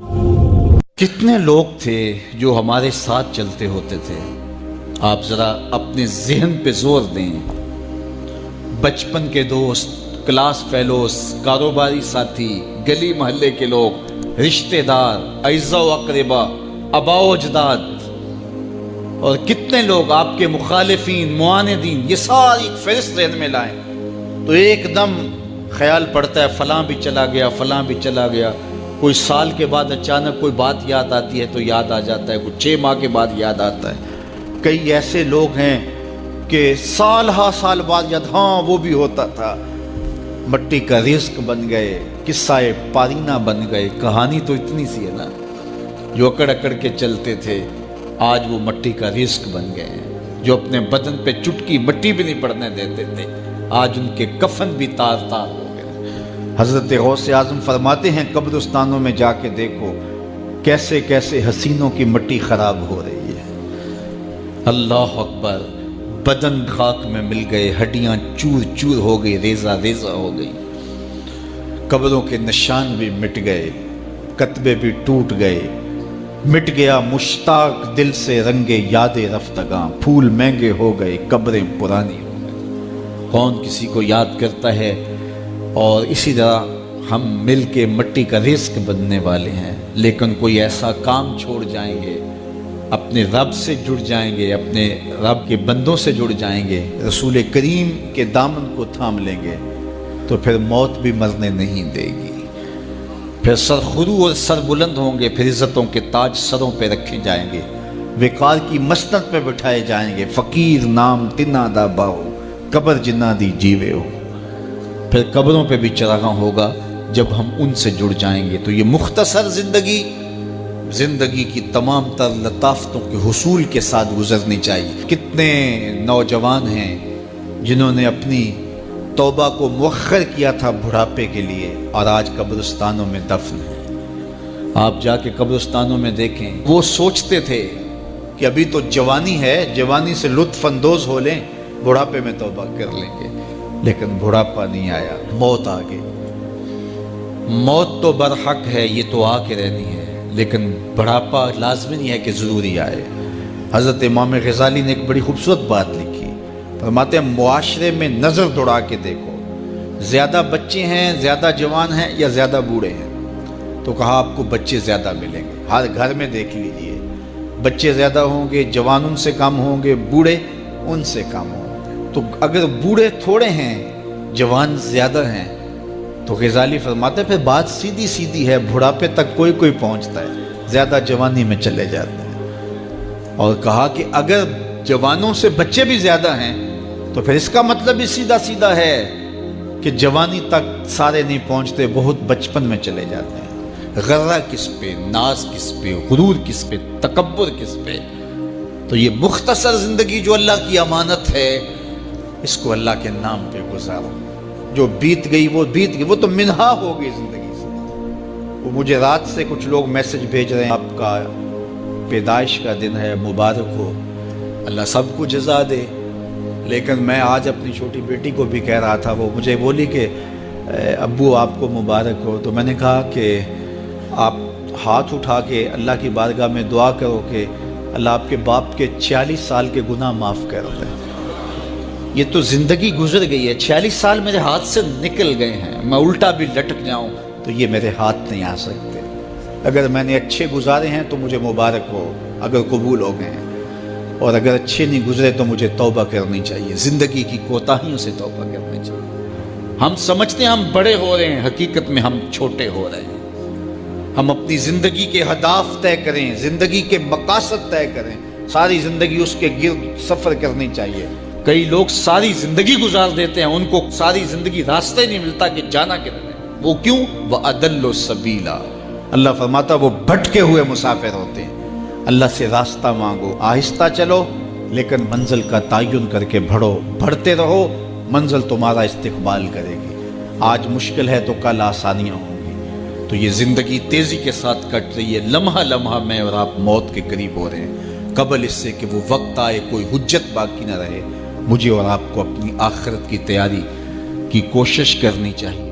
کتنے لوگ تھے جو ہمارے ساتھ چلتے ہوتے تھے؟ آپ ذرا اپنے ذہن پہ زور دیں۔ بچپن کے دوست، کلاس فیلوز، کاروباری ساتھی، گلی محلے کے لوگ، رشتہ دار، اعزاء و اقربا، آباء و اجداد، اور کتنے لوگ آپ کے مخالفین، معاندین، یہ ساری فہرست ذہن میں لائیں تو ایک دم خیال پڑتا ہے فلاں بھی چلا گیا، فلاں بھی چلا گیا۔ کوئی سال کے بعد اچانک کوئی بات یاد آتی ہے تو یاد آ جاتا ہے، کوئی 6 ماہ کے بعد یاد آتا ہے۔ کئی ایسے لوگ ہیں کہ سال ہا سال بعد یاد، ہاں وہ بھی ہوتا تھا۔ مٹی کا رزق بن گئے، قصہ پارینہ بن گئے۔ کہانی تو اتنی سی ہے نا، جو اکڑ اکڑ کے چلتے تھے آج وہ مٹی کا رزق بن گئے ہیں۔ جو اپنے بدن پہ چٹکی مٹی بھی نہیں پڑنے دیتے تھے آج ان کے کفن بھی تار تار ہو گئے۔ حضرت غوث اعظم فرماتے ہیں قبرستانوں میں جا کے دیکھو کیسے کیسے حسینوں کی مٹی خراب ہو رہی ہے۔ اللہ اکبر، بدن خاک میں مل گئے، ہڈیاں چور چور ہو گئی، ریزہ ریزہ ہو گئی، قبروں کے نشان بھی مٹ گئے، کتبے بھی ٹوٹ گئے، مٹ گیا مشتاق دل سے رنگ یاد رفتگاں، پھول مہنگے ہو گئے، قبریں پرانی ہو گئی۔ کون کسی کو یاد کرتا ہے؟ اور اسی طرح ہم مل کے مٹی کا رزق بننے والے ہیں، لیکن کوئی ایسا کام چھوڑ جائیں گے، اپنے رب سے جڑ جائیں گے، اپنے رب کے بندوں سے جڑ جائیں گے، رسول کریم کے دامن کو تھام لیں گے تو پھر موت بھی مرنے نہیں دے گی۔ پھر سرخرو اور سر بلند ہوں گے، پھر عزتوں کے تاج سروں پہ رکھے جائیں گے، وقار کی مسند پہ بٹھائے جائیں گے۔ فقیر نام تنا دا باؤ، قبر جنہ دی جیوے ہو۔ پھر قبروں پہ بھی چراغاں ہوگا جب ہم ان سے جڑ جائیں گے۔ تو یہ مختصر زندگی کی تمام تر لطافتوں کے حصول کے ساتھ گزرنی چاہیے۔ کتنے نوجوان ہیں جنہوں نے اپنی توبہ کو مؤخر کیا تھا بڑھاپے کے لیے، اور آج قبرستانوں میں دفن ہیں۔ آپ جا کے قبرستانوں میں دیکھیں، وہ سوچتے تھے کہ ابھی تو جوانی ہے، جوانی سے لطف اندوز ہو لیں، بڑھاپے میں توبہ کر لیں گے، لیکن بڑھاپا نہیں آیا، موت آ گئی۔ موت تو برحق ہے، یہ تو آ کے رہنی ہے، لیکن بڑھاپا لازمی نہیں ہے کہ ضروری آئے۔ حضرت امام غزالی نے ایک بڑی خوبصورت بات لکھی، فرماتے ہیں معاشرے میں نظر دوڑا کے دیکھو، زیادہ بچے ہیں، زیادہ جوان ہیں یا زیادہ بوڑھے ہیں؟ تو کہا آپ کو بچے زیادہ ملیں گے۔ ہر گھر میں دیکھ لیجئے، بچے زیادہ ہوں گے، جوان ان سے کم ہوں گے، بوڑھے ان سے کم ہوں گے۔ تو اگر بوڑھے تھوڑے ہیں، جوان زیادہ ہیں، تو غزالی فرماتے ہیں پھر بات سیدھی سیدھی ہے، بڑھاپے تک کوئی کوئی پہنچتا ہے، زیادہ جوانی میں چلے جاتے ہیں۔ اور کہا کہ اگر جوانوں سے بچے بھی زیادہ ہیں تو پھر اس کا مطلب بھی سیدھا سیدھا ہے کہ جوانی تک سارے نہیں پہنچتے، بہت بچپن میں چلے جاتے ہیں۔ غرہ کس پہ، ناز کس پہ، غرور کس پہ، تکبر کس پہ؟ تو یہ مختصر زندگی جو اللہ کی امانت ہے، اس کو اللہ کے نام پہ گزارو۔ جو بیت گئی وہ بیت گئی، وہ تو منہا ہو گئی زندگی سے۔ وہ مجھے رات سے کچھ لوگ میسج بھیج رہے ہیں، آپ کا پیدائش کا دن ہے، مبارک ہو، اللہ سب کو جزا دے۔ لیکن میں آج اپنی چھوٹی بیٹی کو بھی کہہ رہا تھا، وہ مجھے بولی کہ ابو آپ کو مبارک ہو۔ تو میں نے کہا کہ آپ ہاتھ اٹھا کے اللہ کی بارگاہ میں دعا کرو کہ اللہ آپ کے باپ کے 46 سال کے گناہ معاف کر دے۔ یہ تو زندگی گزر گئی ہے، 46 سال میرے ہاتھ سے نکل گئے ہیں، میں الٹا بھی لٹک جاؤں تو یہ میرے ہاتھ نہیں آ سکتے۔ اگر میں نے اچھے گزارے ہیں تو مجھے مبارک ہو، اگر قبول ہو گئے ہیں، اور اگر اچھے نہیں گزرے تو مجھے توبہ کرنی چاہیے، زندگی کی کوتاہیوں سے توبہ کرنی چاہیے۔ ہم سمجھتے ہیں ہم بڑے ہو رہے ہیں، حقیقت میں ہم چھوٹے ہو رہے ہیں۔ ہم اپنی زندگی کے اہداف طے کریں، زندگی کے مقاصد طے کریں، ساری زندگی اس کے گرد سفر کرنی چاہیے۔ کئی لوگ ساری زندگی گزار دیتے ہیں، ان کو ساری زندگی راستہ نہیں ملتا کہ جانا کدھر ہے۔ وہ کیوں؟ وَأَضَلُّ السَّبِيلَ، اللہ فرماتا وہ بھٹکے ہوئے مسافر ہوتے ہیں۔ اللہ سے راستہ مانگو، آہستہ چلو، لیکن منزل کا تعین کر کے بڑھو، بڑھتے رہو، منزل تمہارا استقبال کرے گی۔ آج مشکل ہے تو کل آسانیاں ہوں گی۔ تو یہ زندگی تیزی کے ساتھ کٹ رہی ہے، لمحہ لمحہ میں اور آپ موت کے قریب ہو رہے ہیں۔ قبل اس سے کہ وہ وقت آئے کوئی حجت باقی نہ رہے، مجھے اور آپ کو اپنی آخرت کی تیاری کی کوشش کرنی چاہیے۔